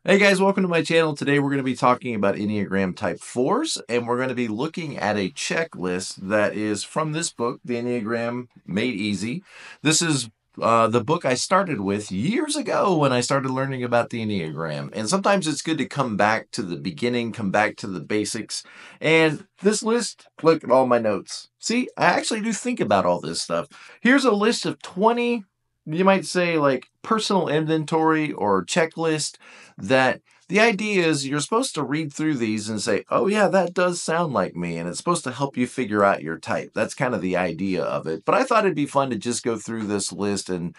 Hey guys, welcome to my channel. Today we're going to be talking about Enneagram Type Fours, and we're going to be looking at a checklist that is from this book, The Enneagram Made Easy. This is the book I started with years ago when I started learning about the Enneagram. And sometimes it's good to come back to the beginning, come back to the basics. And this list, look at all my notes. See, I actually do think about all this stuff. Here's a list of 20, you might say, like personal inventory or checklist that the idea is you're supposed to read through these and say, oh yeah, that does sound like me. And it's supposed to help you figure out your type. That's kind of the idea of it. But I thought it'd be fun to just go through this list and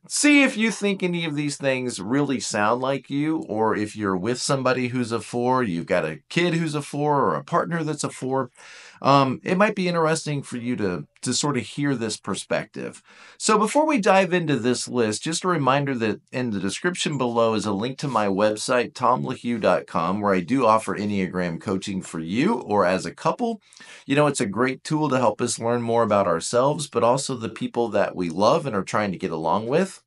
see if you think any of these things really sound like you, or if you're with somebody who's a 4, you've got a kid who's a 4 or a partner that's a 4. It might be interesting for you to sort of hear this perspective. So before we dive into this list, just a reminder that in the description below is a link to my website, tomlahue.com, where I do offer Enneagram coaching for you or as a couple. You know, it's a great tool to help us learn more about ourselves, but also the people that we love and are trying to get along with.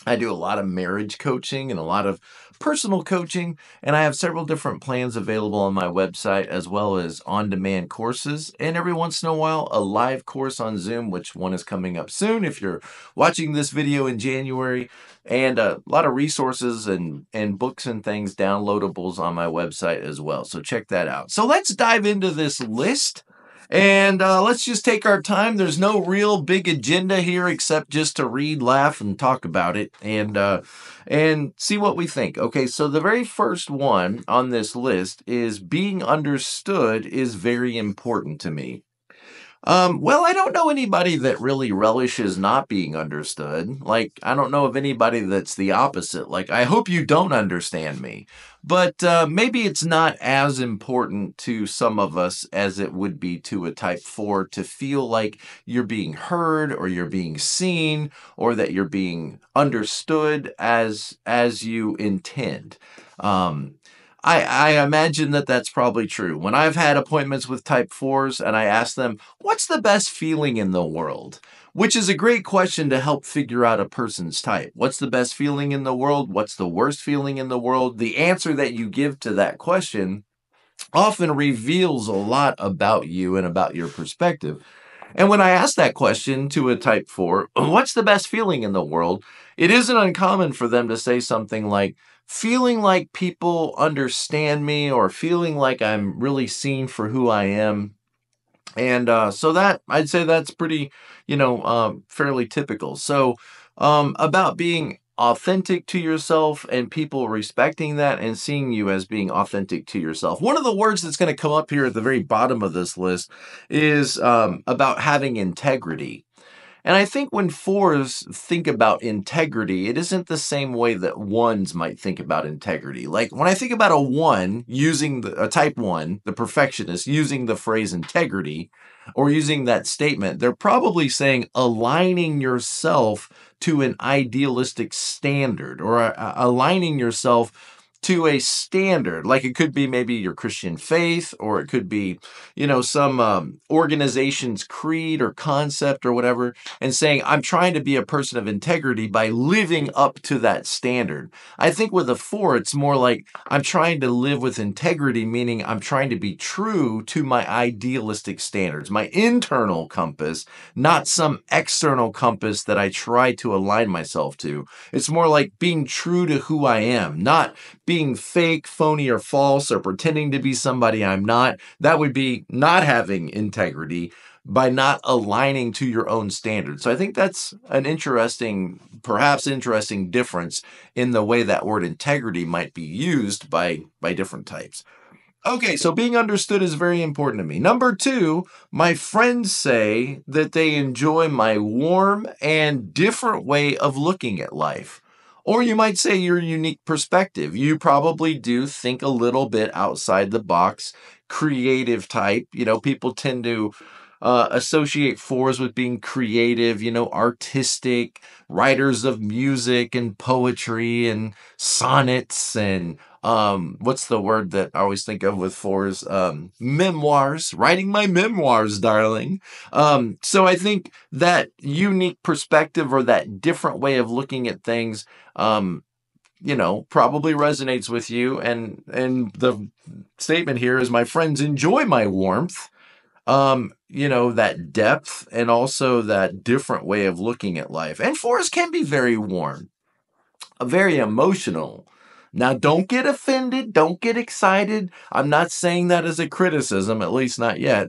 I do a lot of marriage coaching and a lot of personal coaching, and I have several different plans available on my website, as well as on-demand courses, and every once in a while, a live course on Zoom, which one is coming up soon if you're watching this video in January, and a lot of resources and books and things downloadables on my website as well, so check that out. So let's dive into this list. And let's just take our time. There's no real big agenda here except just to read, laugh, and talk about it and see what we think. Okay, so the very first one on this list is being understood is very important to me. Well, I don't know anybody that really relishes not being understood. Like, I don't know of anybody that's the opposite. Like, I hope you don't understand me. But maybe it's not as important to some of us as it would be to a Type 4 to feel like you're being heard or you're being seen or that you're being understood as you intend. I imagine that that's probably true. When I've had appointments with Type 4s and I ask them, what's the best feeling in the world? Which is a great question to help figure out a person's type. What's the best feeling in the world? What's the worst feeling in the world? The answer that you give to that question often reveals a lot about you and about your perspective. And when I ask that question to a Type 4, what's the best feeling in the world? It isn't uncommon for them to say something like, feeling like people understand me or feeling like I'm really seen for who I am. And so that, I'd say that's pretty, fairly typical. So about being authentic to yourself and people respecting that and seeing you as being authentic to yourself. One of the words that's going to come up here at the very bottom of this list is about having integrity. And I think when 4s think about integrity, it isn't the same way that 1s might think about integrity. Like when I think about a 1 using a Type 1, the perfectionist, using the phrase integrity or using that statement, they're probably saying aligning yourself to an idealistic standard or aligning yourself to a standard. Like it could be maybe your Christian faith, or it could be, some organization's creed or concept or whatever, and saying, I'm trying to be a person of integrity by living up to that standard. I think with a 4, it's more like I'm trying to live with integrity, meaning I'm trying to be true to my idealistic standards, my internal compass, not some external compass that I try to align myself to. It's more like being true to who I am, not being fake, phony, or false, or pretending to be somebody I'm not. That would be not having integrity by not aligning to your own standards. So I think that's an perhaps interesting difference in the way that word integrity might be used by different types. Okay, so being understood is very important to me. Number 2, my friends say that they enjoy my warm and different way of looking at life. Or you might say your unique perspective. You probably do think a little bit outside the box, creative type. People tend to associate 4s with being creative, artistic, writers of music and poetry and sonnets and what's the word that I always think of with 4s? Memoirs, writing my memoirs, darling. So I think that unique perspective or that different way of looking at things probably resonates with you. And the statement here is, my friends enjoy my warmth, that depth, and also that different way of looking at life. And fours can be very warm, very emotional. Now, don't get offended. Don't get excited. I'm not saying that as a criticism, at least not yet.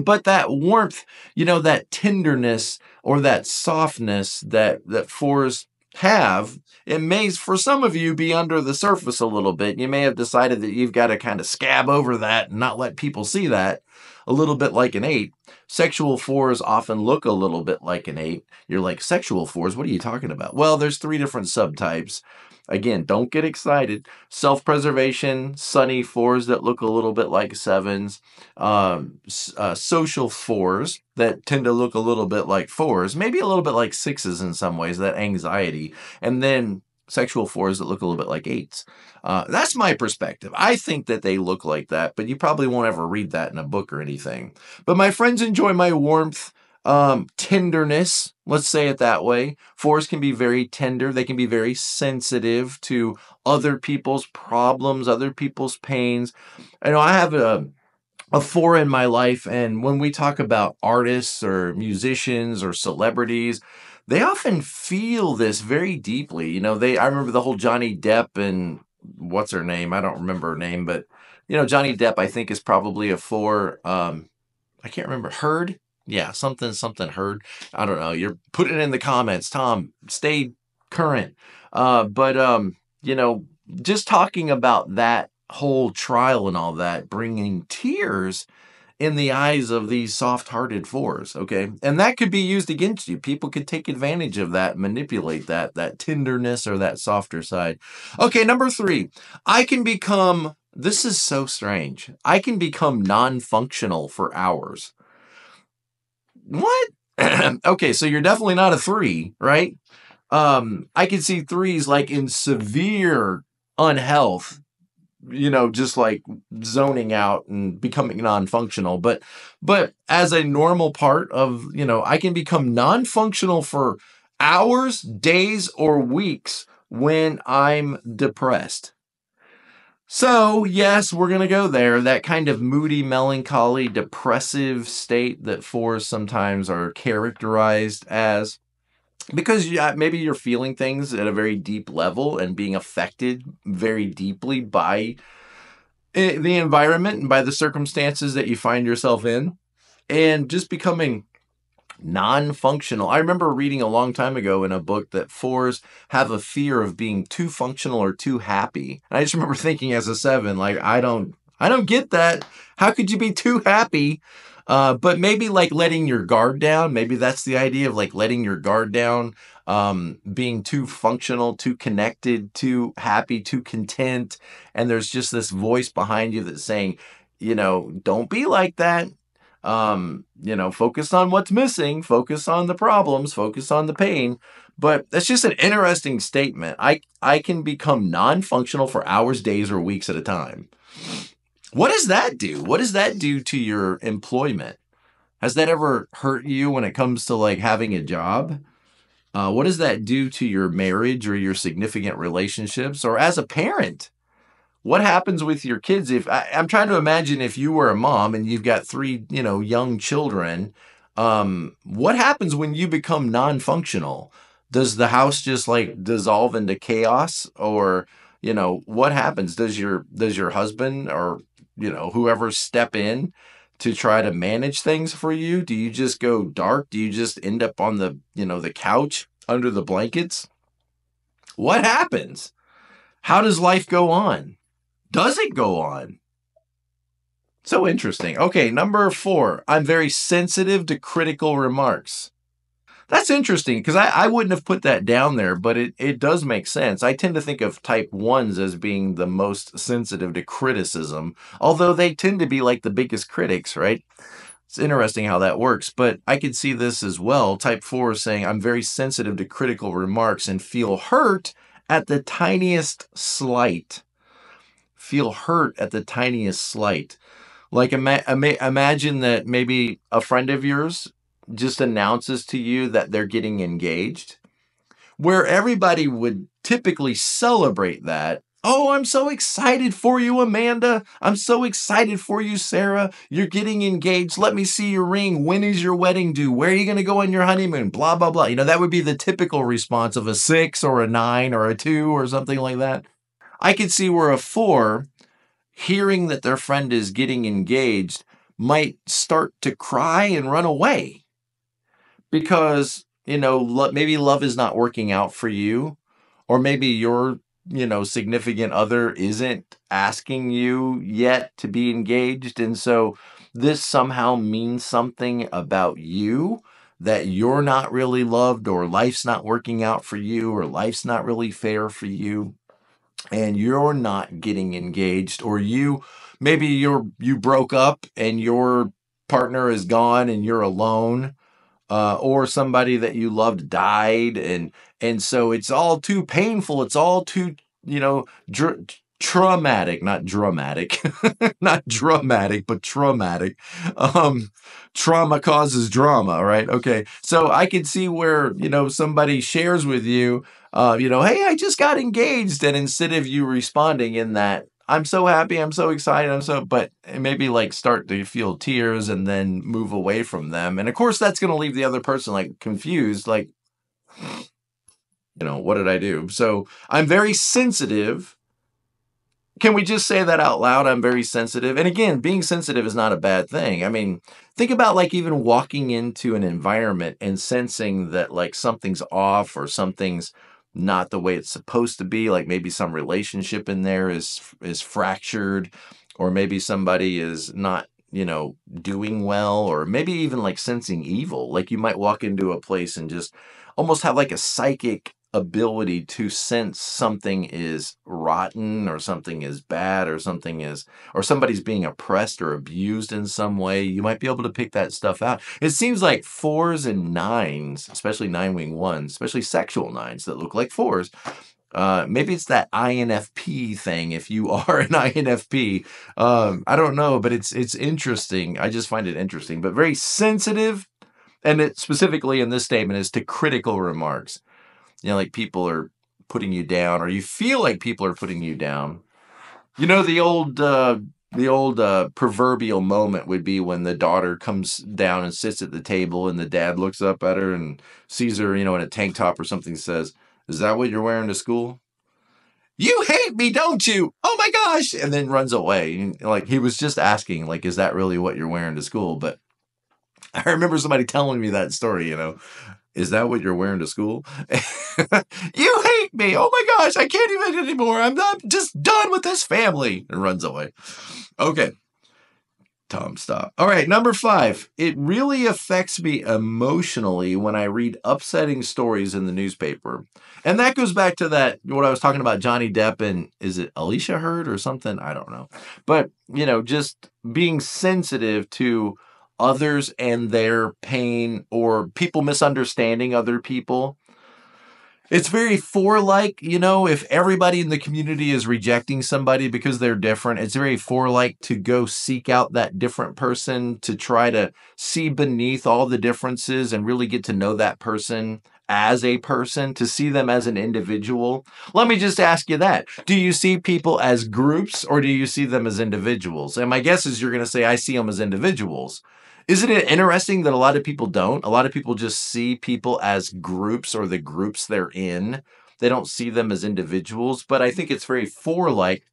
But that warmth, that tenderness or that softness that fours have, it may, for some of you, be under the surface a little bit. You may have decided that you've got to kind of scab over that and not let people see that, a little bit like an eight. Sexual fours often look a little bit like an eight. You're like, sexual fours? What are you talking about? Well, there's 3 different subtypes. Again, don't get excited. Self-preservation, sunny fours that look a little bit like sevens. Social fours that tend to look a little bit like fours, maybe a little bit like sixes in some ways, that anxiety. And then sexual fours that look a little bit like eights. That's my perspective. I think that they look like that, but you probably won't ever read that in a book or anything. But my friends enjoy my warmth, tenderness, let's say it that way. Fours can be very tender. They can be very sensitive to other people's problems, other people's pains. I know I have a 4 in my life, and when we talk about artists or musicians or celebrities, they often feel this very deeply. I remember the whole Johnny Depp and what's her name? I don't remember her name, but Johnny Depp, I think, is probably a 4. I can't remember. Heard? Yeah, something Heard. I don't know. You're putting it in the comments, Tom. Stay current. But just talking about that whole trial and all that, bringing tears in the eyes of these soft-hearted fours, okay? And that could be used against you. People could take advantage of that, manipulate that tenderness or that softer side. Okay, number 3. This is so strange. I can become non-functional for hours. What? Okay, so you're definitely not a 3, right? I can see 3s like in severe unhealth, just like zoning out and becoming non-functional. But as a normal part of, I can become non-functional for hours, days, or weeks when I'm depressed. So, yes, we're going to go there. That kind of moody, melancholy, depressive state that fours sometimes are characterized as. Because maybe you're feeling things at a very deep level and being affected very deeply by the environment and by the circumstances that you find yourself in, and just becoming non-functional. I remember reading a long time ago in a book that fours have a fear of being too functional or too happy. And I just remember thinking as a 7, like, I don't get that. How could you be too happy? But maybe like letting your guard down. Maybe that's the idea of like letting your guard down, being too functional, too connected, too happy, too content. And there's just this voice behind you that's saying, don't be like that. Focus on what's missing, focus on the problems, focus on the pain. But that's just an interesting statement. I can become non-functional for hours, days, or weeks at a time. What does that do? What does that do to your employment? Has that ever hurt you when it comes to like having a job? What does that do to your marriage or your significant relationships, or as a parent? What happens with your kids if I'm trying to imagine if you were a mom and you've got 3, young children, what happens when you become non-functional? Does the house just like dissolve into chaos, or, what happens? Does your husband or, whoever step in to try to manage things for you? Do you just go dark? Do you just end up on the couch under the blankets? What happens? How does life go on? Does it go on? So interesting. Okay, number 4. I'm very sensitive to critical remarks. That's interesting because I wouldn't have put that down there, but it does make sense. I tend to think of type 1s as being the most sensitive to criticism, although they tend to be like the biggest critics, right? It's interesting how that works, but I could see this as well. Type 4 is saying, I'm very sensitive to critical remarks and feel hurt at the tiniest slight. Feel hurt at the tiniest slight. Like imagine that maybe a friend of yours just announces to you that they're getting engaged, where everybody would typically celebrate that. Oh, I'm so excited for you, Amanda. I'm so excited for you, Sarah. You're getting engaged. Let me see your ring. When is your wedding due? Where are you going to go on your honeymoon? Blah, blah, blah. That would be the typical response of a 6 or a 9 or a 2 or something like that. I could see where a 4, hearing that their friend is getting engaged, might start to cry and run away because, maybe love is not working out for you, or maybe your, significant other isn't asking you yet to be engaged. And so this somehow means something about you, that you're not really loved, or life's not working out for you, or life's not really fair for you, and you're not getting engaged, or maybe you broke up and your partner is gone and you're alone, or somebody that you loved died, and so it's all too painful. It's all too, traumatic, not dramatic, not dramatic, but traumatic. Um, Trauma causes drama, right? Okay, so I can see where somebody shares with you, hey, I just got engaged, and instead of you responding in that, I'm so happy, I'm so excited, but maybe like start to feel tears and then move away from them. And of course, that's going to leave the other person like confused, like, what did I do? So I'm very sensitive. Can we just say that out loud? I'm very sensitive. And again, being sensitive is not a bad thing. I mean, think about like even walking into an environment and sensing that like something's off, or something's not the way it's supposed to be. Like maybe some relationship in there is fractured, or maybe somebody is not, doing well, or maybe even like sensing evil. Like you might walk into a place and just almost have like a psychic ability to sense something is rotten, or something is bad, or or somebody's being oppressed or abused in some way. You might be able to pick that stuff out. It seems like 4s and 9s, especially 9-wing ones, especially sexual 9s that look like 4s. Maybe it's that INFP thing. If you are an INFP, I don't know, but it's interesting. I just find it interesting, but very sensitive. And it specifically in this statement is to critical remarks. Like people are putting you down, or you feel like people are putting you down. The old proverbial moment would be when the daughter comes down and sits at the table, and the dad looks up at her and sees her, in a tank top or something, says, "Is that what you're wearing to school? You hate me, don't you? Oh my gosh!" And then runs away. And, like, he was just asking, like, is that really what you're wearing to school? But I remember somebody telling me that story, Is that what you're wearing to school? You hate me. Oh my gosh, I can't even anymore. I'm just done with this family. And runs away. Okay. Tom, stop. All right, number 5. It really affects me emotionally when I read upsetting stories in the newspaper. And that goes back to what I was talking about, Johnny Depp and, is it Alicia Heard or something? I don't know. But, just being sensitive to others and their pain, or people misunderstanding other people. It's very 4-like, if everybody in the community is rejecting somebody because they're different, it's very 4-like to go seek out that different person, to try to see beneath all the differences and really get to know that person as a person, to see them as an individual. Let me just ask you that. Do you see people as groups, or do you see them as individuals? And my guess is you're going to say, I see them as individuals. Isn't it interesting that a lot of people don't? A lot of people just see people as groups, or the groups they're in. They don't see them as individuals. But I think it's very 4-like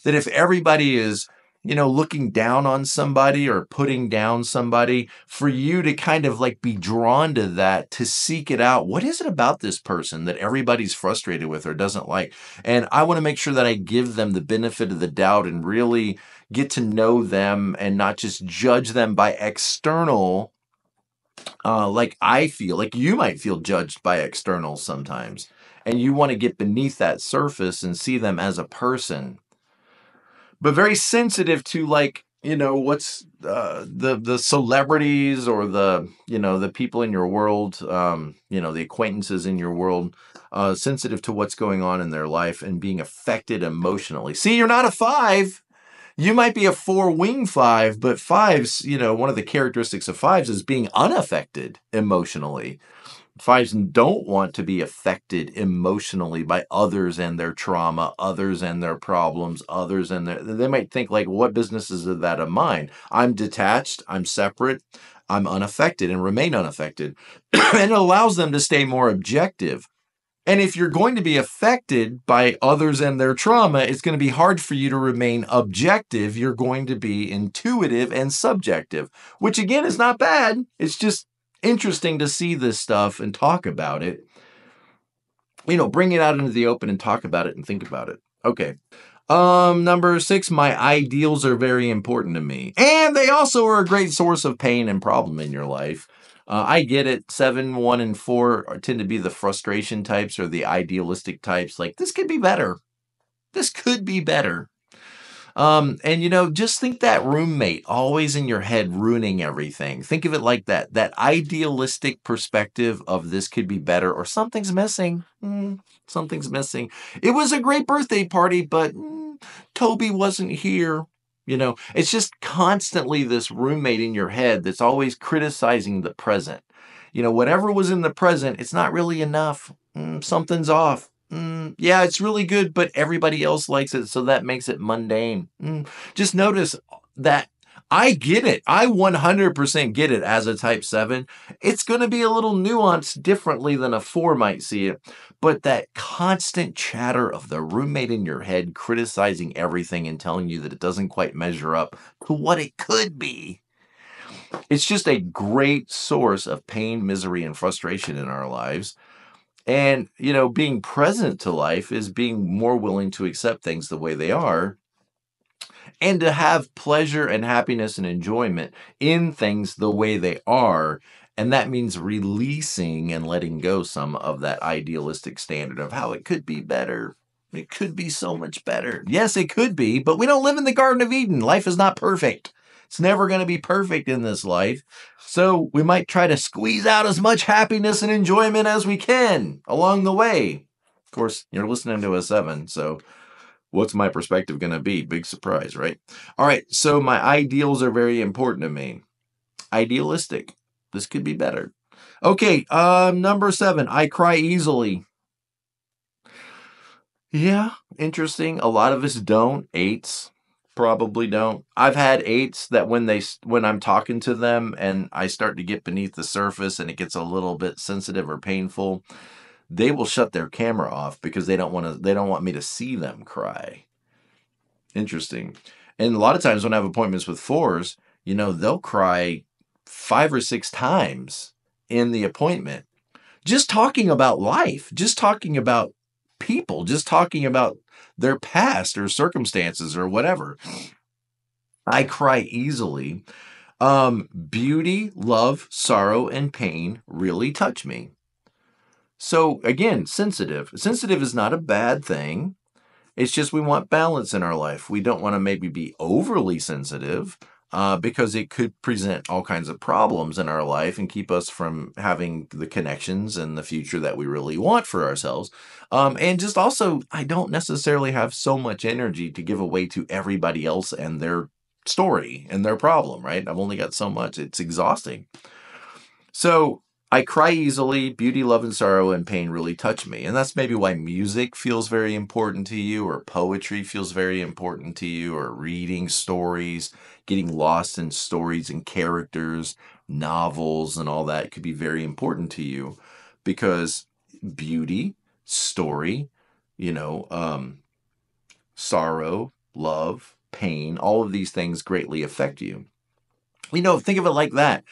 that if everybody is, looking down on somebody or putting down somebody, for you to kind of like be drawn to that, to seek it out. What is it about this person that everybody's frustrated with or doesn't like? And I want to make sure that I give them the benefit of the doubt and really get to know them, and not just judge them by external, like I feel like you might feel judged by externals sometimes, and you want to get beneath that surface and see them as a person. But very sensitive to, like, what's the celebrities, or the people in your world, the acquaintances in your world, sensitive to what's going on in their life and being affected emotionally. See, you're not a 5. You might be a 4-wing 5, but 5s, one of the characteristics of 5s is being unaffected emotionally. Fives don't want to be affected emotionally by others and their trauma, others and their problems, others and they might think like, what business is that of mine? I'm detached, I'm separate, I'm unaffected and remain unaffected. And it allows them to stay more objective. And if you're going to be affected by others and their trauma, it's going to be hard for you to remain objective. You're going to be intuitive and subjective, which again is not bad. It's just interesting to see this stuff and talk about it. Bring it out into the open and talk about it and think about it. Okay. Number 6, my ideals are very important to me. And they also are a great source of pain and problem in your life. I get it. 7, 1, and 4 tend to be the frustration types or the idealistic types. Like, this could be better. This could be better. And just think that roommate always in your head ruining everything. Think of it like that. That idealistic perspective of this could be better or something's missing. Something's missing. It was a great birthday party, but Toby wasn't here. It's just constantly this roommate in your head that's always criticizing the present. Whatever was in the present, it's not really enough. Something's off. Yeah, it's really good, but everybody else likes it, so that makes it mundane. Just notice that I get it. I 100% get it as a type 7. It's going to be a little nuanced differently than a 4 might see it. But that constant chatter of the roommate in your head criticizing everything and telling you that it doesn't quite measure up to what it could be. It's just a great source of pain, misery, and frustration in our lives. And, being present to life is being more willing to accept things the way they are and to have pleasure and happiness and enjoyment in things the way they are. And that means releasing and letting go some of that idealistic standard of how it could be better. It could be so much better. Yes, it could be, but we don't live in the Garden of Eden. Life is not perfect. It's never going to be perfect in this life. So we might try to squeeze out as much happiness and enjoyment as we can along the way. Of course, you're listening to a 7, so what's my perspective going to be? Big surprise, right? All right, so my ideals are very important to me. Idealistic. This could be better. Okay, number 7, I cry easily. Yeah, interesting. A lot of us don't. 8s probably don't. I've had 8s that when I'm talking to them and I start to get beneath the surface and it gets a little bit sensitive or painful, they will shut their camera off because they don't want me to see them cry. Interesting. And a lot of times when I have appointments with 4s, they'll cry 5 or 6 times in the appointment. Just talking about life, just talking about people, just talking about their past or circumstances or whatever. I cry easily. Beauty, love, sorrow, and pain really touch me. So again, sensitive. Sensitive is not a bad thing. It's just we want balance in our life. We don't want to maybe be overly sensitive because it could present all kinds of problems in our life and keep us from having the connections and the future that we really want for ourselves. And just also, I don't necessarily have so much energy to give away to everybody else and their story and their problem, right? I've only got so much. It's exhausting. So I cry easily. Beauty, love, and sorrow and pain really touch me. And that's maybe why music feels very important to you, or poetry feels very important to you, or reading stories, getting lost in stories and characters, novels, and all that could be very important to you because beauty, story, sorrow, love, pain, all of these things greatly affect you. Think of it like that.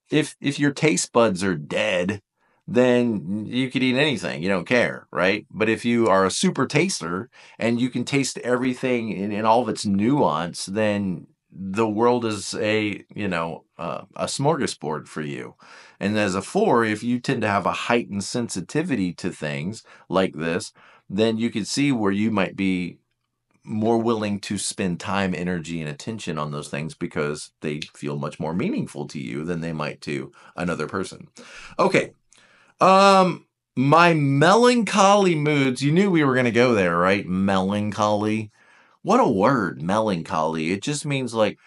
If your taste buds are dead, then you could eat anything. You don't care, right? But if you are a super taster and you can taste everything in all of its nuance, then the world is a smorgasbord for you. And as a 4, if you tend to have a heightened sensitivity to things like this, then you could see where you might be more willing to spend time, energy, and attention on those things because they feel much more meaningful to you than they might to another person. Okay. My melancholy moods, you knew we were going to go there, right? Melancholy. What a word, melancholy. It just means like,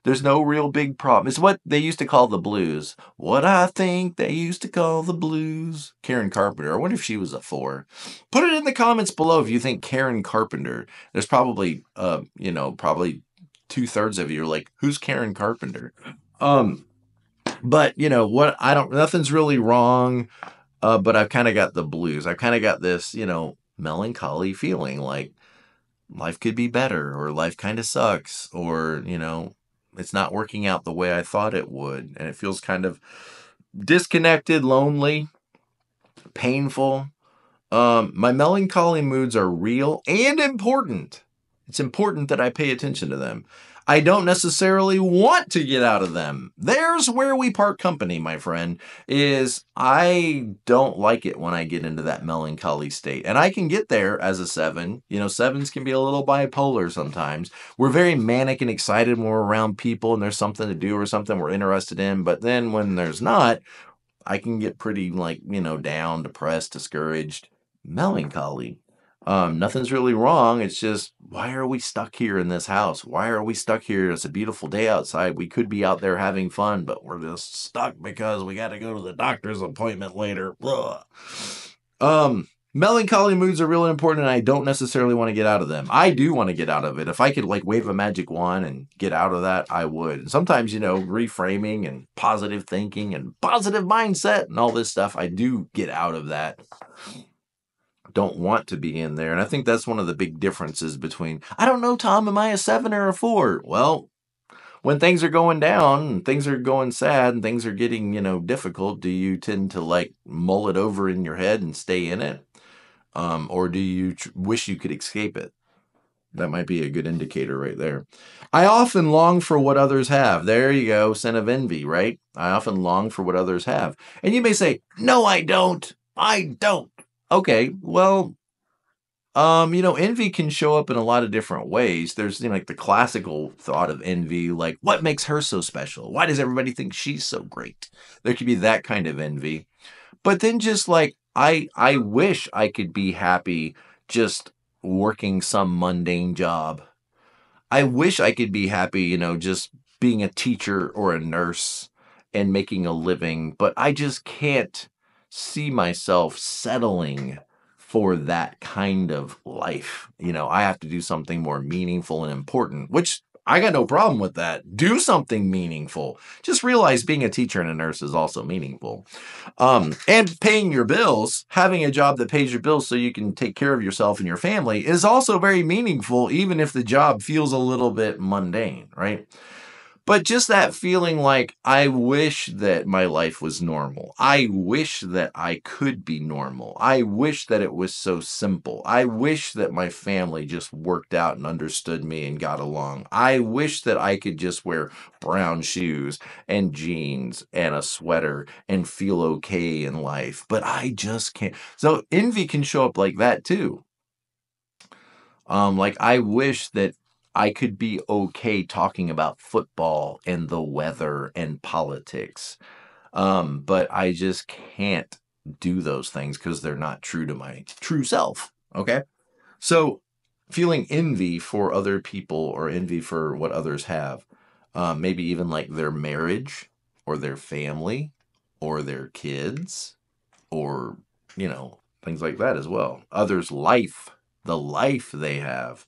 There's no real big problem. It's what they used to call the blues. What I think they used to call the blues. Karen Carpenter. I wonder if she was a 4. Put it in the comments below if you think Karen Carpenter. There's probably, probably 2/3 of you are like, who's Karen Carpenter? But what? Nothing's really wrong. But I've kind of got the blues. I've kind of got this, melancholy feeling like life could be better, or life kind of sucks, or, it's not working out the way I thought it would. And it feels kind of disconnected, lonely, painful. My melancholy moods are real and important. It's important that I pay attention to them. I don't necessarily want to get out of them. There's where we part company, my friend, is I don't like it when I get into that melancholy state. And I can get there as a 7. 7s can be a little bipolar sometimes. We're very manic and excited when we're around people and there's something to do or something we're interested in. But then when there's not, I can get pretty down, depressed, discouraged, melancholy. Nothing's really wrong. It's just, why are we stuck here in this house? Why are we stuck here? It's a beautiful day outside. We could be out there having fun, but we're just stuck because we got to go to the doctor's appointment later. Ugh. Melancholy moods are really important, and I don't necessarily want to get out of them. I do want to get out of it. If I could wave a magic wand and get out of that, I would. And sometimes, reframing and positive thinking and positive mindset and all this stuff, I do get out of that. Don't want to be in there. And I think that's one of the big differences between, I don't know, Tom, am I a 7 or a 4? Well, when things are going down and things are going sad and things are getting, difficult, do you tend to mull it over in your head and stay in it? Or do you wish you could escape it? That might be a good indicator right there. I often long for what others have. There you go, sin of envy, right? I often long for what others have. And you may say, no, I don't. I don't. Okay, well, envy can show up in a lot of different ways. There's, the classical thought of envy, like, what makes her so special? Why does everybody think she's so great? There could be that kind of envy. But then just I wish I could be happy just working some mundane job. I wish I could be happy, just being a teacher or a nurse and making a living, but I just can't see myself settling for that kind of life. I have to do something more meaningful and important, which I got no problem with that. Do something meaningful. Just realize being a teacher and a nurse is also meaningful. And paying your bills, having a job that pays your bills so you can take care of yourself and your family is also very meaningful, even if the job feels a little bit mundane, right? But just that feeling like, I wish that my life was normal. I wish that I could be normal. I wish that it was so simple. I wish that my family just worked out and understood me and got along. I wish that I could just wear brown shoes and jeans and a sweater and feel okay in life. But I just can't. So envy can show up like that too. I wish that I could be okay talking about football and the weather and politics. But I just can't do those things because they're not true to my true self. Okay. So feeling envy for other people or envy for what others have, maybe even like their marriage or their family or their kids or, things like that as well. Others' life, the life they have.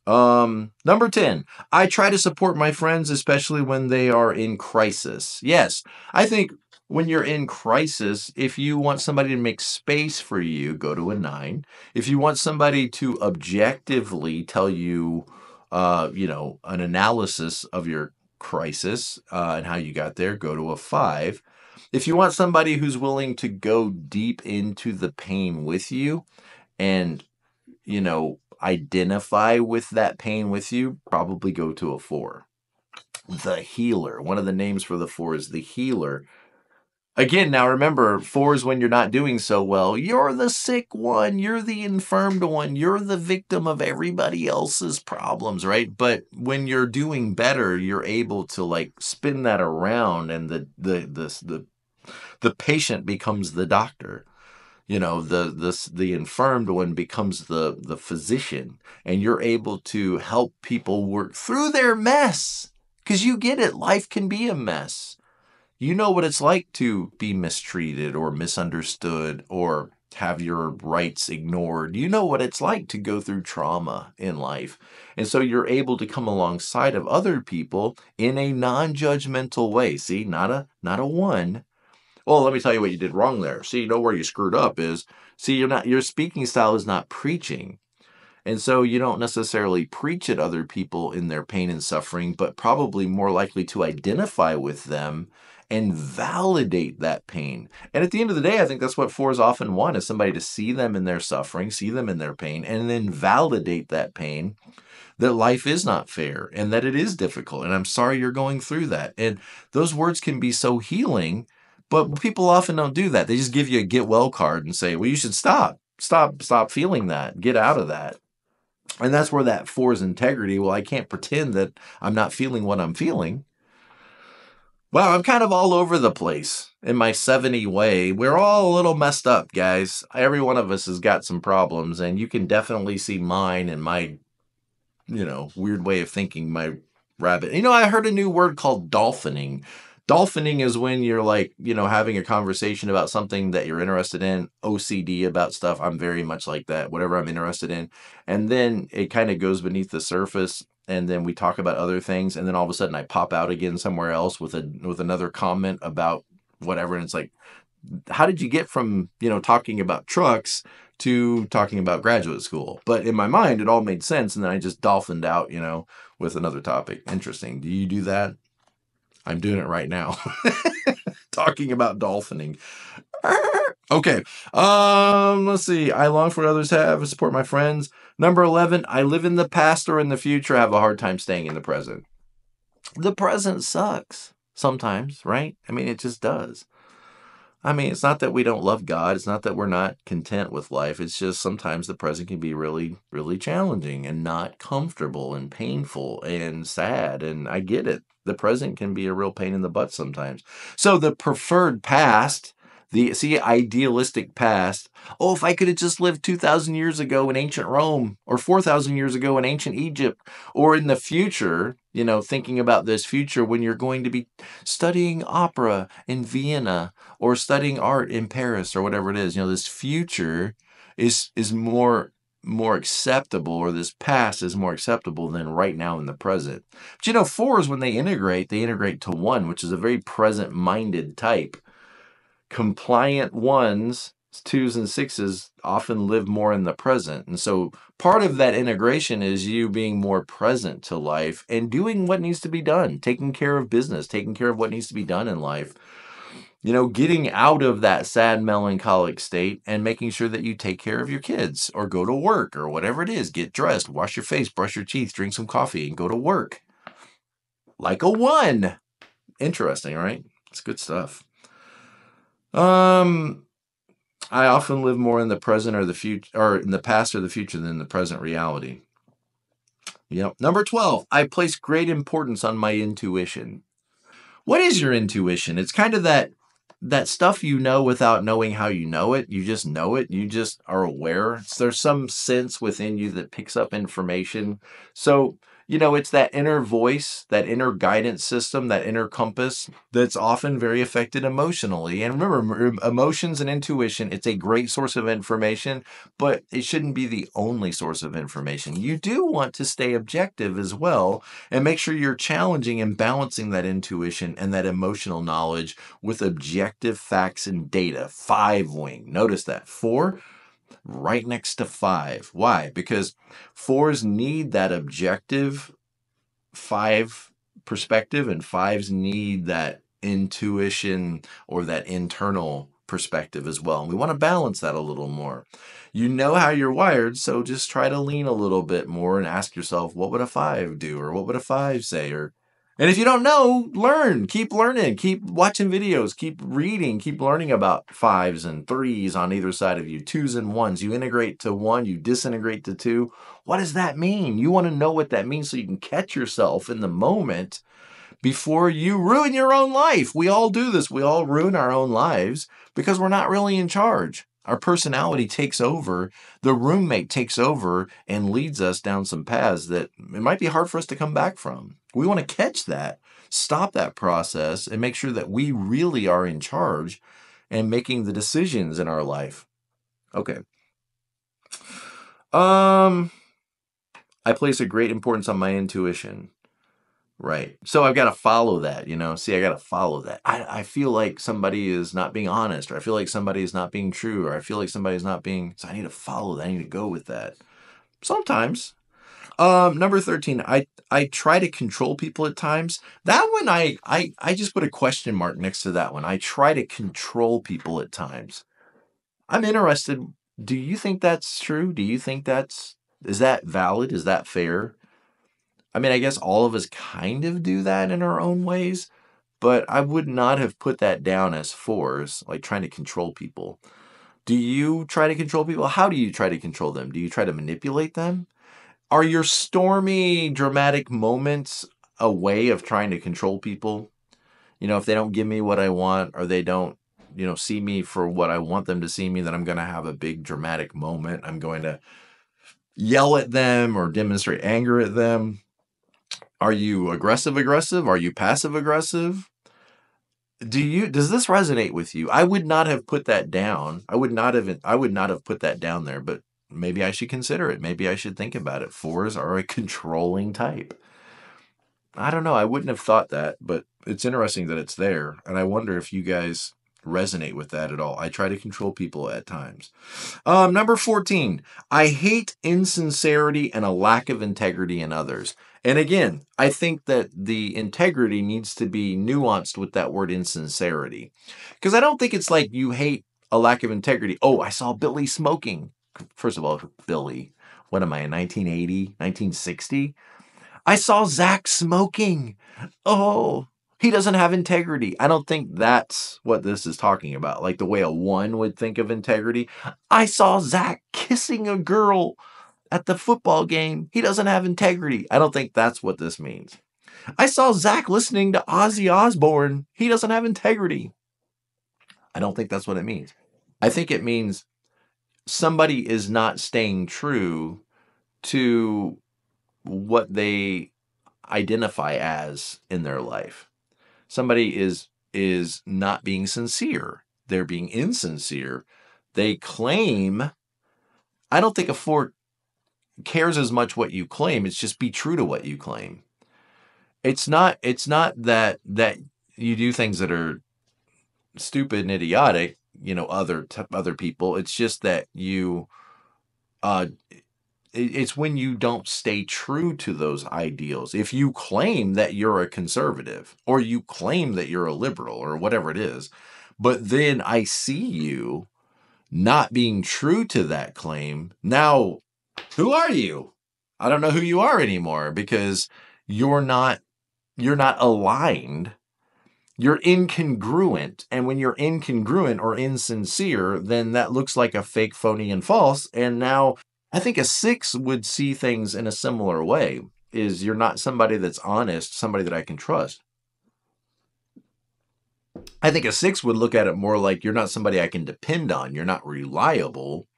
Number 10, I try to support my friends, especially when they are in crisis. Yes, I think when you're in crisis, if you want somebody to make space for you, go to a 9. If you want somebody to objectively tell you, an analysis of your crisis and how you got there, go to a 5. If you want somebody who's willing to go deep into the pain with you and, identify with that pain with you, probably go to a 4. The healer. One of the names for the 4 is the healer. Again, now remember, 4 is when you're not doing so well. You're the sick one. You're the infirmed one. You're the victim of everybody else's problems, right? But when you're doing better, you're able to spin that around, and the patient becomes the doctor. The infirmed one becomes the physician, and you're able to help people work through their mess Because you get it. Life can be a mess. You know what it's like to be mistreated or misunderstood or have your rights ignored. You know what it's like to go through trauma in life. And so you're able to come alongside of other people in a non-judgmental way. See, not a one. Well, let me tell you what you did wrong there. See, you know where you screwed up is, see, your speaking style is not preaching. And so you don't necessarily preach at other people in their pain and suffering, but probably more likely to identify with them and validate that pain. And at the end of the day, I think that's what fours often want, is somebody to see them in their suffering, see them in their pain, and then validate that pain, that life is not fair and that it is difficult. And I'm sorry you're going through that. And those words can be so healing, but people often don't do that. They just give you a get well card and say, well, you should stop feeling that, get out of that. And that's where that four's integrity. Well, I can't pretend that I'm not feeling what I'm feeling. Well, I'm kind of all over the place in my 70 way. We're all a little messed up, guys. Every one of us has got some problems, and you can definitely see mine and my, weird way of thinking, my rabbit. I heard a new word called dolphining. Dolphining is when you're like, having a conversation about something that you're interested in, OCD about stuff. I'm very much like that, whatever I'm interested in. And then it kind of goes beneath the surface, and then we talk about other things, and then all of a sudden I pop out again somewhere else with another comment about whatever, and it's like, how did you get from, talking about trucks to talking about graduate school? But in my mind, it all made sense, and then I just dolphined out, with another topic. Interesting. Do you do that? I'm doing it right now. Talking about dolphining. Okay. Let's see. I long for what others have, support my friends. Number 11, I live in the past or in the future, I have a hard time staying in the present. The present sucks sometimes, right? I mean, it just does. I mean, it's not that we don't love God. It's not that we're not content with life. It's just sometimes the present can be really, really challenging and not comfortable and painful and sad. And I get it. The present can be a real pain in the butt sometimes. So the preferred past, the idealistic past. Oh, if I could have just lived 2,000 years ago in ancient Rome, or 4,000 years ago in ancient Egypt, or in the future, thinking about this future when you're going to be studying opera in Vienna or studying art in Paris or whatever it is. This future is more acceptable, or this past is more acceptable than right now in the present. But fours, when they integrate to one, which is a very present-minded type. Compliant ones, twos and sixes, often live more in the present. And so part of that integration is you being more present to life and doing what needs to be done, taking care of business, taking care of what needs to be done in life. Getting out of that sad, melancholic state and making sure that you take care of your kids or go to work or whatever it is. Get dressed, wash your face, brush your teeth, drink some coffee, and go to work. Like a one. Interesting, right? It's good stuff. I often live more in the present or the future, or in the past or the future, than the present reality. Yep. Number 12, I place great importance on my intuition. What is your intuition? It's kind of that stuff without knowing how you know it. You just know it. You just are aware. There's some sense within you that picks up information. So, it's that inner voice, that inner guidance system, that inner compass that's often very affected emotionally. And remember, emotions and intuition, it's a great source of information, but it shouldn't be the only source of information. You do want to stay objective as well and make sure you're challenging and balancing that intuition and that emotional knowledge with objective facts and data. 5 wing. Notice that. 4 right next to 5. Why? Because 4s need that objective 5 perspective, and 5s need that intuition or that internal perspective as well. And we want to balance that a little more. You know how you're wired, so just try to lean a little bit more and ask yourself, what would a 5 do? Or what would a 5 say? And if you don't know, learn. Keep learning. Keep watching videos. Keep reading. Keep learning about 5s and 3s on either side of you. 2s and 1s. You integrate to 1. You disintegrate to 2. What does that mean? You want to know what that means so you can catch yourself in the moment before you ruin your own life. We all do this. We all ruin our own lives because we're not really in charge. Our personality takes over. The roommate takes over and leads us down some paths that it might be hard for us to come back from. We want to catch that, stop that process, and make sure that we really are in charge and making the decisions in our life. Okay. I place a great importance on my intuition. Right. So I've got to follow that, See, I got to follow that. I feel like somebody is not being honest, or I feel like somebody is not being true, or I feel like somebody's not being. So I need to follow that. I need to go with that. Sometimes. Number 13, I try to control people at times. That one, I just put a question mark next to that one. I try to control people at times. I'm interested. Do you think that's true? Do you think is that valid? Is that fair? I mean, I guess all of us kind of do that in our own ways, but I would not have put that down as force, like trying to control people. Do you try to control people? How do you try to control them? Do you try to manipulate them? Are your stormy, dramatic moments a way of trying to control people? If they don't give me what I want, or they don't, see me for what I want them to see me, then I'm going to have a big dramatic moment. I'm going to yell at them or demonstrate anger at them. Are you aggressive? Are you passive aggressive? Does this resonate with you? I would not have put that down. I would not have put that down there, but maybe I should consider it. Maybe I should think about it. Fours are a controlling type. I don't know. I wouldn't have thought that, but it's interesting that it's there. And I wonder if you guys resonate with that at all. I try to control people at times. Number 14, I hate insincerity and a lack of integrity in others. And again, I think that the integrity needs to be nuanced with that word insincerity. Because I don't think it's like you hate a lack of integrity. Oh, I saw Billy smoking. First of all, Billy, what am I, in 1980, 1960? I saw Zach smoking. Oh, he doesn't have integrity. I don't think that's what this is talking about. Like the way a 1 would think of integrity. I saw Zach kissing a girl at the football game. He doesn't have integrity. I don't think that's what this means. I saw Zach listening to Ozzy Osbourne. He doesn't have integrity. I don't think that's what it means. I think it means somebody is not staying true to what they identify as in their life. Somebody is not being sincere. They're being insincere. They claim. I don't think a 4 cares as much what you claim. It's just be true to what you claim. It's not that you do things that are stupid and idiotic, other people. It's just that you it's when you don't stay true to those ideals. If you claim that you're a conservative, or you claim that you're a liberal, or whatever it is, but then I see you not being true to that claim, now who are you? I don't know who you are anymore, because you're not aligned. You're incongruent. And when you're incongruent or insincere, then that looks like a fake, phony, and false. And now I think a 6 would see things in a similar way. Is you're not somebody that's honest, somebody that I can trust. I think a 6 would look at it more like you're not somebody I can depend on. You're not reliable.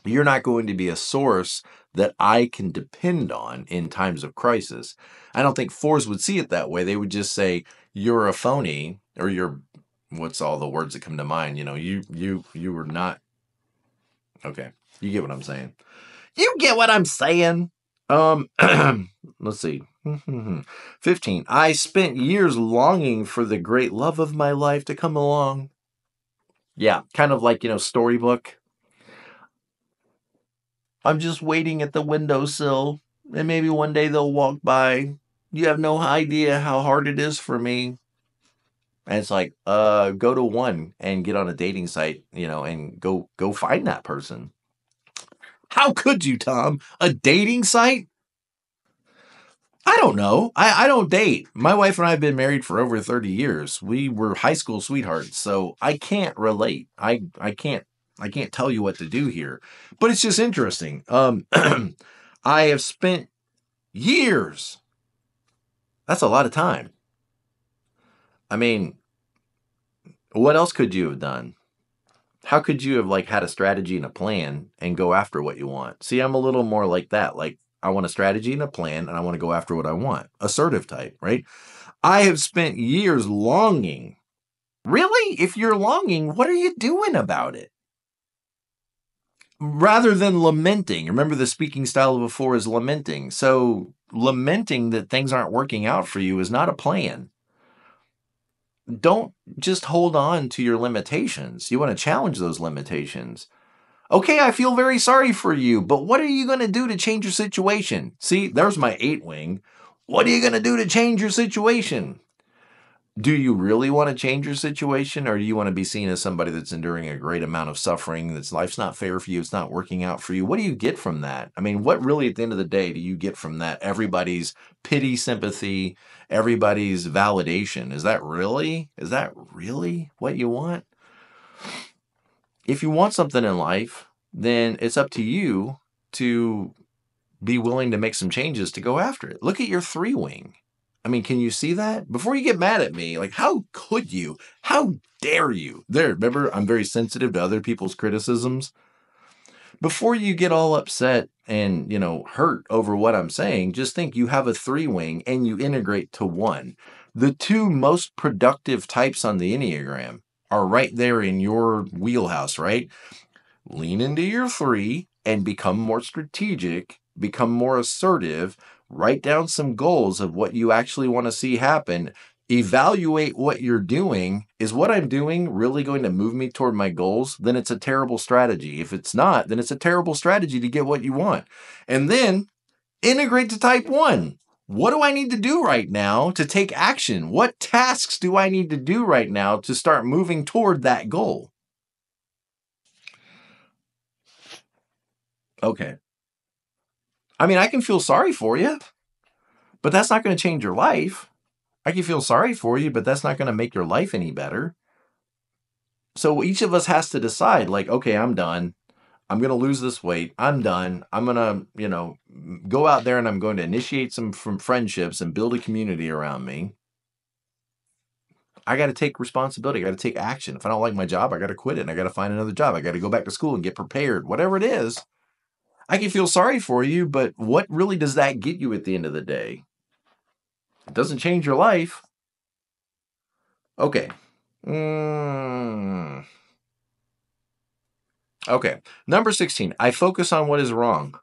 You're not going to be a source that I can depend on in times of crisis. I don't think 4s would see it that way. They would just say, you're a phony, or you're, what's all the words that come to mind? You were not. Okay. You get what I'm saying. You get what I'm saying. Let's see. 15. I spent years longing for the great love of my life to come along. Yeah. Kind of like, storybook. I'm just waiting at the windowsill, and maybe one day they'll walk by. You have no idea how hard it is for me. And it's like, go to 1 and get on a dating site, and go find that person. How could you, Tom? A dating site? I don't know. I don't date. My wife and I have been married for over 30 years. We were high school sweethearts, so I can't relate. I can't tell you what to do here. But it's just interesting. I have spent years. That's a lot of time. I mean, what else could you have done? How could you have had a strategy and a plan and go after what you want? See, I'm a little more like that. Like, I want a strategy and a plan, and I want to go after what I want. Assertive type, right? I have spent years longing. Really? If you're longing, what are you doing about it? Rather than lamenting. Remember, the speaking style of a 4 is lamenting. So lamenting that things aren't working out for you is not a plan. Don't just hold on to your limitations. You want to challenge those limitations. Okay, I feel very sorry for you, but what are you going to do to change your situation? See, there's my 8 wing. What are you going to do to change your situation? Do you really want to change your situation, or do you want to be seen as somebody that's enduring a great amount of suffering, that's life's not fair for you, it's not working out for you? What do you get from that? I mean, what really at the end of the day do you get from that? Everybody's pity, sympathy, everybody's validation. Is that really what you want? If you want something in life, then it's up to you to be willing to make some changes to go after it. Look at your 3 wing. I mean, can you see that? Before you get mad at me, like, how could you? How dare you? There, remember, I'm very sensitive to other people's criticisms. Before you get all upset and, hurt over what I'm saying, just think you have a 3 wing and you integrate to 1. The 2 most productive types on the Enneagram are right there in your wheelhouse, right? Lean into your 3 and become more strategic, become more assertive, write down some goals of what you actually want to see happen. Evaluate what you're doing. Is what I'm doing really going to move me toward my goals? Then it's a terrible strategy. If it's not, then it's a terrible strategy to get what you want. And then integrate to type 1. What do I need to do right now to take action? What tasks do I need to do right now to start moving toward that goal? Okay. I mean, I can feel sorry for you, but that's not going to change your life. I can feel sorry for you, but that's not going to make your life any better. So each of us has to decide, like, okay, I'm done. I'm going to lose this weight. I'm done. I'm going to, go out there and I'm going to initiate some friendships and build a community around me. I got to take responsibility. I got to take action. If I don't like my job, I got to quit it. And I got to find another job. I got to go back to school and get prepared. Whatever it is, I can feel sorry for you, but what really does that get you at the end of the day? It doesn't change your life. Okay. Okay. Number 16. I focus on what is wrong.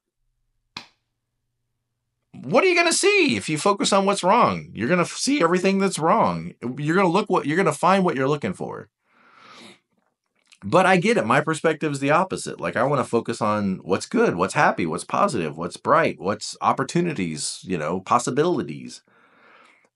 What are you going to see if you focus on what's wrong? You're going to see everything that's wrong. You're going to find what you're looking for. But I get it. My perspective is the opposite. Like, I want to focus on what's good, what's happy, what's positive, what's bright, what's opportunities, possibilities.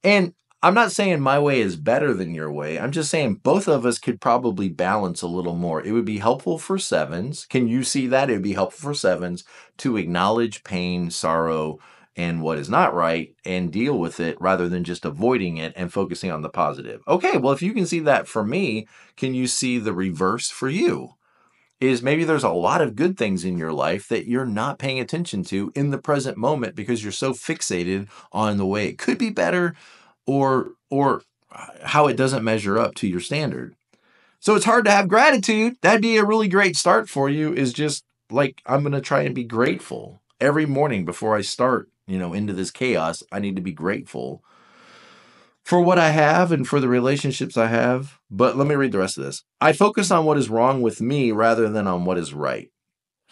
And I'm not saying my way is better than your way. I'm just saying both of us could probably balance a little more. It would be helpful for 7s. Can you see that? It would be helpful for 7s to acknowledge pain, sorrow, and what is not right and deal with it rather than just avoiding it and focusing on the positive. Okay, well, if you can see that for me, can you see the reverse for you? Is maybe there's a lot of good things in your life that you're not paying attention to in the present moment because you're so fixated on the way it could be better or how it doesn't measure up to your standard. So it's hard to have gratitude. That'd be a really great start for you, is just like, I'm going to try and be grateful every morning before I start, into this chaos. I need to be grateful for what I have and for the relationships I have. But let me read the rest of this. I focus on what is wrong with me rather than on what is right.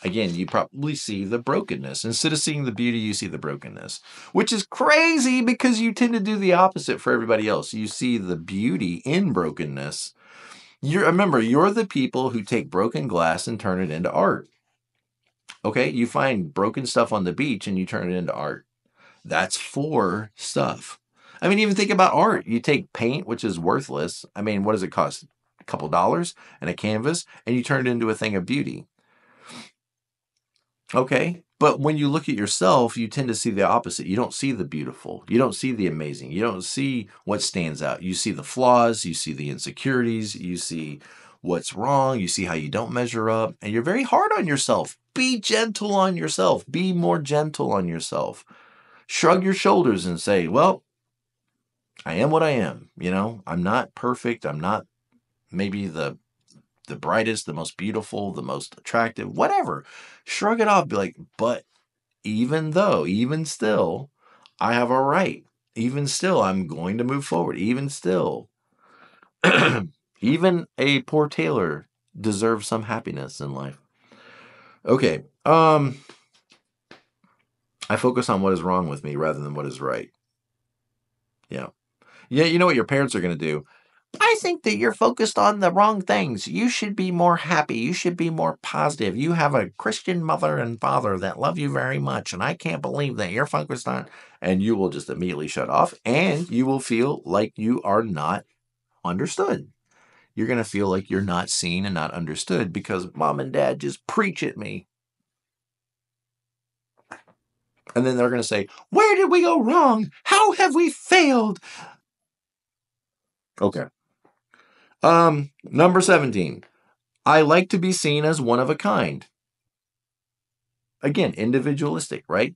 Again, you probably see the brokenness. Instead of seeing the beauty, you see the brokenness, which is crazy because you tend to do the opposite for everybody else. You see the beauty in brokenness. Remember, you're the people who take broken glass and turn it into art. Okay, you find broken stuff on the beach and you turn it into art. That's 4 stuff. I mean, even think about art. You take paint, which is worthless. I mean, what does it cost? A couple dollars and a canvas, and you turn it into a thing of beauty. Okay, but when you look at yourself, you tend to see the opposite. You don't see the beautiful. You don't see the amazing. You don't see what stands out. You see the flaws. You see the insecurities. You see what's wrong. You see how you don't measure up. And you're very hard on yourself. Be gentle on yourself. Be more gentle on yourself. Shrug your shoulders and say, well, I am what I am. I'm not perfect. I'm not maybe the brightest, the most beautiful, the most attractive, whatever. Shrug it off. Be like, but even still, I have a right. Even still, I'm going to move forward. Even still, even a poor tailor deserves some happiness in life. Okay. I focus on what is wrong with me rather than what is right. Yeah. Yeah, you know what your parents are going to do? I think that you're focused on the wrong things. You should be more happy. You should be more positive. You have a Christian mother and father that love you very much, and I can't believe that you're focused on. And you will just immediately shut off, and you will feel like you are not understood. You're going to feel like you're not seen and not understood because mom and dad just preach at me. And then they're going to say, where did we go wrong? How have we failed? Okay. Number 17. I like to be seen as one of a kind. Again, individualistic, right?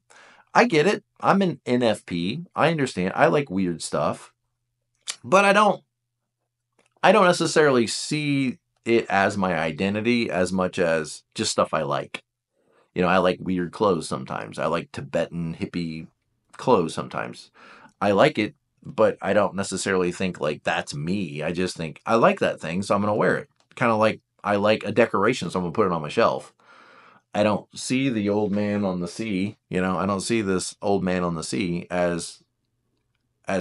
I get it. I'm an NFP. I understand. I like weird stuff. But I don't necessarily see it as my identity as much as just stuff I like. You know, I like weird clothes sometimes. I like Tibetan hippie clothes sometimes. I like it, but I don't necessarily think like that's me. I just think I like that thing, so I'm going to wear it. Kind of like I like a decoration, so I'm going to put it on my shelf. I don't see the old man on the sea, you know, I don't see this old man on the sea as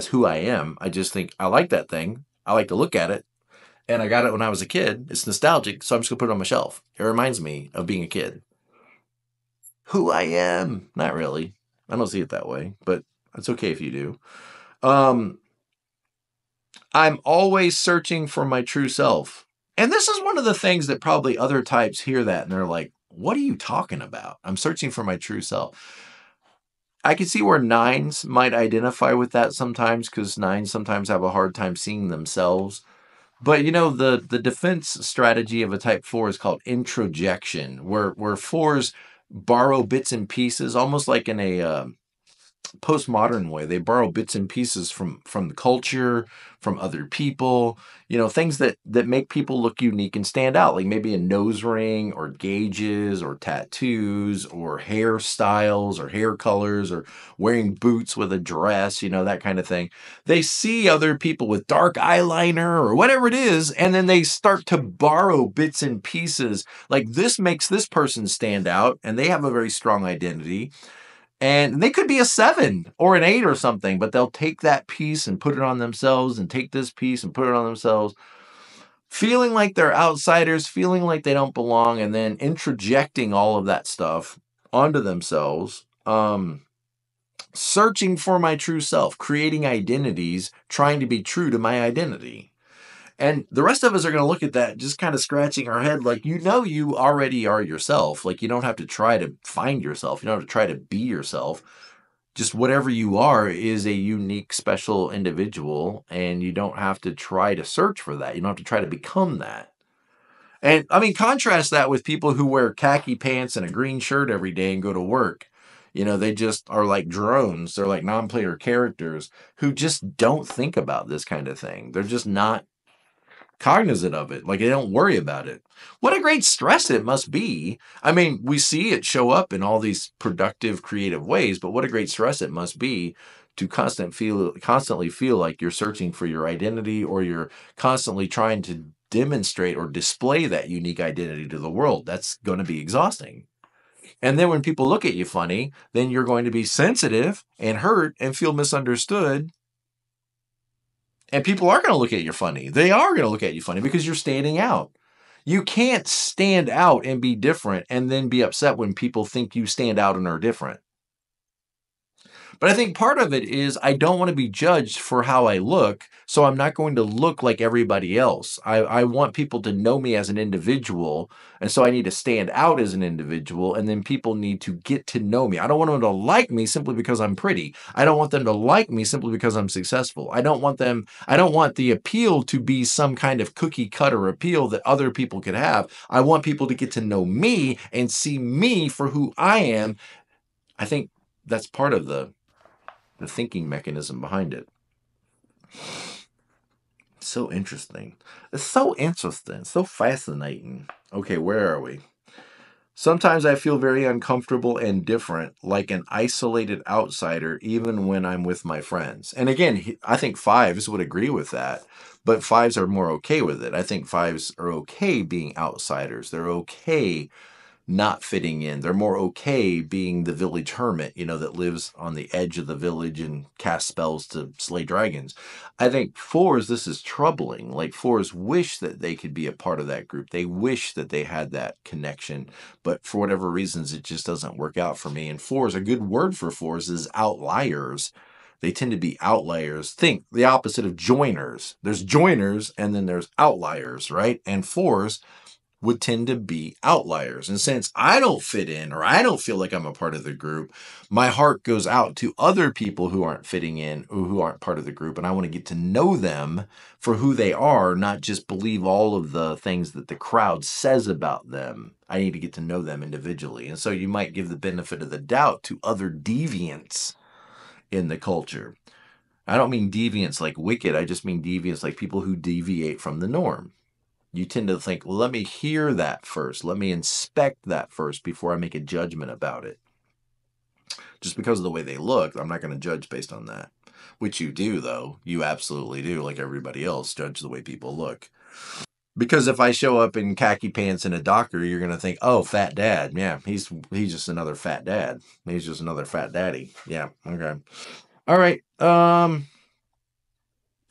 who I am. I just think I like that thing. I like to look at it. And I got it when I was a kid. It's nostalgic, so I'm just gonna put it on my shelf. It reminds me of being a kid. Who I am. Not really. I don't see it that way, but it's okay if you do. Um, I'm always searching for my true self. And this is one of the things that probably other types hear that and they're like, what are you talking about? I'm searching for my true self. I can see where nines might identify with that sometimes because nines sometimes have a hard time seeing themselves. But you know, the defense strategy of a type four is called introjection, where fours borrow bits and pieces, almost like in a postmodern way. They borrow bits and pieces from the culture, from other people, you know, things that make people look unique and stand out, like maybe a nose ring or gauges or tattoos or hairstyles or hair colors or wearing boots with a dress, you know, that kind of thing. They see other people with dark eyeliner or whatever it is, and then they start to borrow bits and pieces. Like this makes this person stand out, and they have a very strong identity. And they could be a 7 or an 8 or something, but they'll take that piece and put it on themselves and take this piece and put it on themselves, feeling like they're outsiders, feeling like they don't belong, and then introjecting all of that stuff onto themselves. Searching for my true self, creating identities, trying to be true to my identity. And the rest of us are going to look at that just kind of scratching our head like, you know, you already are yourself. Like, you don't have to try to find yourself. You don't have to try to be yourself. Just whatever you are is a unique, special individual. And you don't have to try to search for that. You don't have to try to become that. And I mean, contrast that with people who wear khaki pants and a green shirt every day and go to work. You know, they just are like drones. They're like non-player characters who just don't think about this kind of thing. They're just not cognizant of it. Like they don't worry about it. What a great stress it must be. I mean, we see it show up in all these productive, creative ways, but what a great stress it must be to constantly feel like you're searching for your identity or you're constantly trying to demonstrate or display that unique identity to the world. That's going to be exhausting. And then when people look at you funny, then you're going to be sensitive and hurt and feel misunderstood. And people are going to look at you funny. They are going to look at you funny because you're standing out. You can't stand out and be different and then be upset when people think you stand out and are different. But I think part of it is I don't want to be judged for how I look, so I'm not going to look like everybody else. I want people to know me as an individual, and so I need to stand out as an individual, and then people need to get to know me. I don't want them to like me simply because I'm pretty. I don't want them to like me simply because I'm successful. I don't want the appeal to be some kind of cookie cutter appeal that other people could have. I want people to get to know me and see me for who I am. I think that's part of the thinking mechanism behind it. So interesting. It's so interesting. So fascinating. Okay, where are we? Sometimes I feel very uncomfortable and different, like an isolated outsider, even when I'm with my friends. And again, I think fives would agree with that, but fives are more okay with it. I think fives are okay being outsiders. They're okay not fitting in. They're more okay being the village hermit, that lives on the edge of the village and casts spells to slay dragons. I think fours, this is troubling. Like fours wish that they could be a part of that group. They wish that they had that connection, but for whatever reasons, it just doesn't work out for me. And fours, a good word for fours is outliers. They tend to be outliers. Think the opposite of joiners. There's joiners and then there's outliers, right? And fours would tend to be outliers. And since I don't fit in or I don't feel like I'm a part of the group, my heart goes out to other people who aren't fitting in or who aren't part of the group. And I want to get to know them for who they are, not just believe all of the things that the crowd says about them. I need to get to know them individually. And so you might give the benefit of the doubt to other deviants in the culture. I don't mean deviants like wicked. I just mean deviants like people who deviate from the norm. You tend to think, well, let me hear that first. Let me inspect that first before I make a judgment about it. Just because of the way they look, I'm not going to judge based on that. Which you do, though. You absolutely do, like everybody else, judge the way people look. Because if I show up in khaki pants and a Docker, you're going to think, oh, fat dad. Yeah, he's just another fat dad. He's just another fat daddy. Yeah, okay. All right.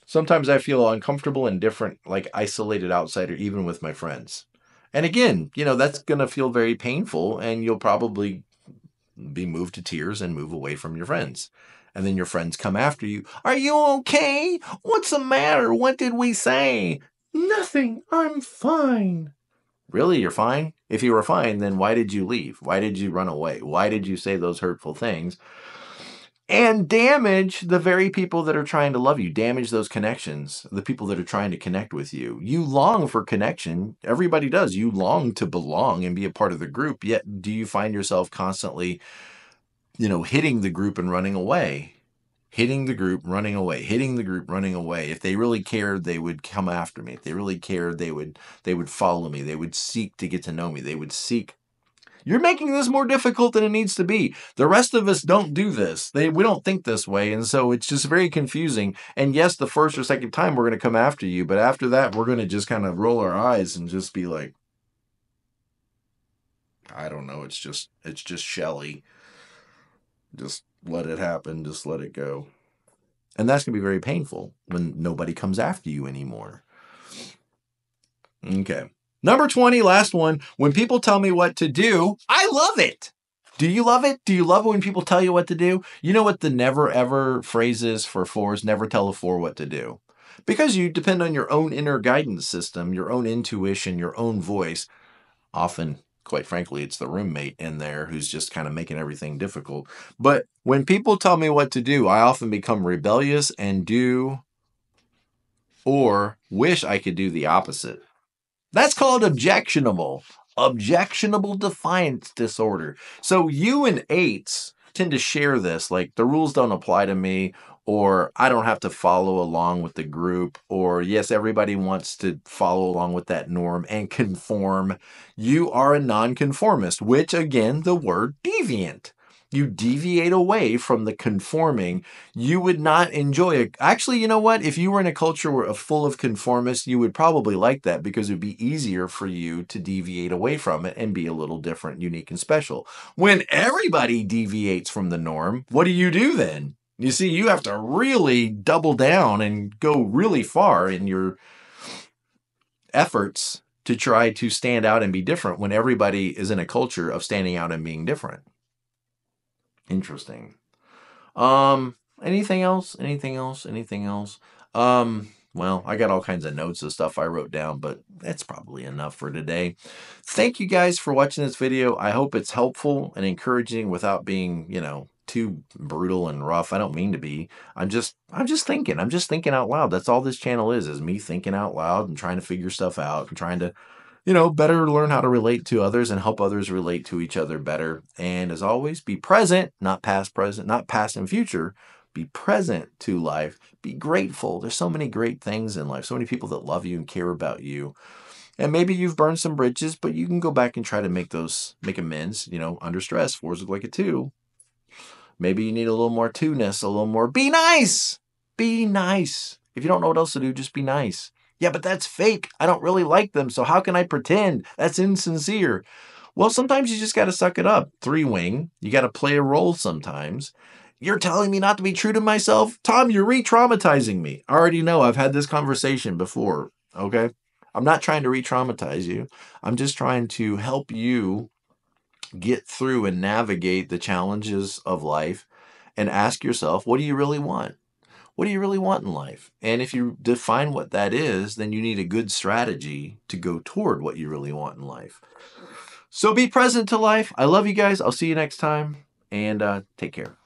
Sometimes I feel uncomfortable and different, like isolated outsider, even with my friends. And again, that's going to feel very painful, and you'll probably be moved to tears and move away from your friends. And then your friends come after you. Are you okay? What's the matter? What did we say? Nothing. I'm fine. Really? You're fine? If you were fine, then why did you leave? Why did you run away? Why did you say those hurtful things? And damage the very people that are trying to love you, damage those connections, the people that are trying to connect with you. You long for connection. Everybody does. You long to belong and be a part of the group. Yet do you find yourself constantly, hitting the group and running away? Hitting the group, running away, hitting the group, running away. If they really cared, they would come after me. If they really cared, they would follow me. They would seek to get to know me. They would seek. You're making this more difficult than it needs to be. The rest of us don't do this. We don't think this way. And so it's just very confusing. And yes, the first or second time we're going to come after you. But after that, we're going to just kind of roll our eyes and just be like, I don't know. It's just Shelly. Just let it happen. Just let it go. And that's going to be very painful when nobody comes after you anymore. Okay. Number 20, last one. When people tell me what to do, I love it. Do you love it? Do you love it when people tell you what to do? You know what the never ever phrase is for fours? Never tell a four what to do. Because you depend on your own inner guidance system, your own intuition, your own voice. Often, quite frankly, it's the roommate in there who's just kind of making everything difficult. But when people tell me what to do, I often become rebellious and do or wish I could do the opposite. That's called objectionable. Objectionable defiance disorder. So you and eights tend to share this, like the rules don't apply to me, or I don't have to follow along with the group, or yes, everybody wants to follow along with that norm and conform. You are a nonconformist, which again, the word deviant. You deviate away from the conforming. You would not enjoy it. Actually, you know what? If you were in a culture full of conformists, you would probably like that because it would be easier for you to deviate away from it and be a little different, unique, and special. When everybody deviates from the norm, what do you do then? You see, you have to really double down and go really far in your efforts to try to stand out and be different when everybody is in a culture of standing out and being different. Interesting. Anything else? Well, I got all kinds of notes of stuff I wrote down, but that's probably enough for today. Thank you guys for watching this video. I hope it's helpful and encouraging without being, too brutal and rough. I don't mean to be. I'm just thinking. I'm just thinking out loud. That's all this channel is me thinking out loud and trying to figure stuff out and trying to better learn how to relate to others and help others relate to each other better. And as always, be present, not past, not past and future. Be present to life. Be grateful. There's so many great things in life. So many people that love you and care about you. And maybe you've burned some bridges, but you can go back and try to make amends, under stress. Fours look like a 2. Maybe you need a little more 2-ness, a little more be nice. Be nice. If you don't know what else to do, just be nice. Yeah, but that's fake. I don't really like them, so how can I pretend? That's insincere. Well, sometimes you just got to suck it up. 3-wing. You got to play a role sometimes. You're telling me not to be true to myself? Tom, you're re-traumatizing me. I already know. I've had this conversation before, okay? I'm not trying to re-traumatize you. I'm just trying to help you get through and navigate the challenges of life and ask yourself, what do you really want? What do you really want in life? And if you define what that is, then you need a good strategy to go toward what you really want in life. So be present to life. I love you guys. I'll see you next time, and take care.